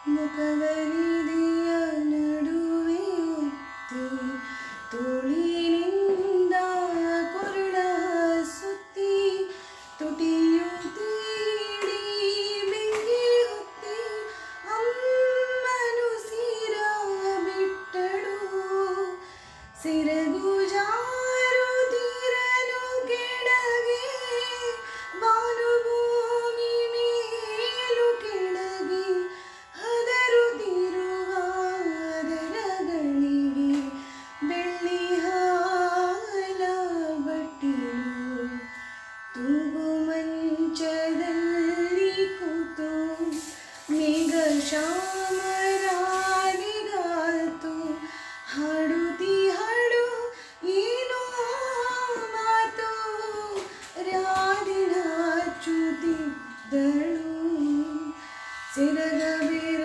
ಮುಖವನಿದೆಯ ನಡುವೆ ಒತ್ತಿ ತೋಳಿನಿಂದ ಕೊರಳ ಸುತ್ತಿ ತುಟಿಯು ತೀಡಿ ಬೆಂಕಿ ಹೊತ್ತಿ ಅಮ್ಮನು ಸಿರ ಬಿಟ್ಟಳು ಸಿರಗು ಜಾರುತ್ತಿರಲು ಕೆಳಗೆ ಬಾನುಭೂಮಿ ಮೇಲು ಕೆಳಗೆ ಹದರುತ್ತಿರುವ ದರಗಳಿಗೆ ಬೆಳ್ಳಿ ಹಾಲ ಬಟ್ಟಿಲು ತೂಗು ಮಂಚದಲ್ಲಿ ಕೂತು ಮೇಘ ಶ್ಯಾಮರಾಗಿಗಾತು ಹಾಡುತ್ತಿ ಹಾಡು ಏನೋ ಮಾತು ರಾಧಿನ ಚುತಿದ್ದಳು ಸೆರಗ ಬೇರ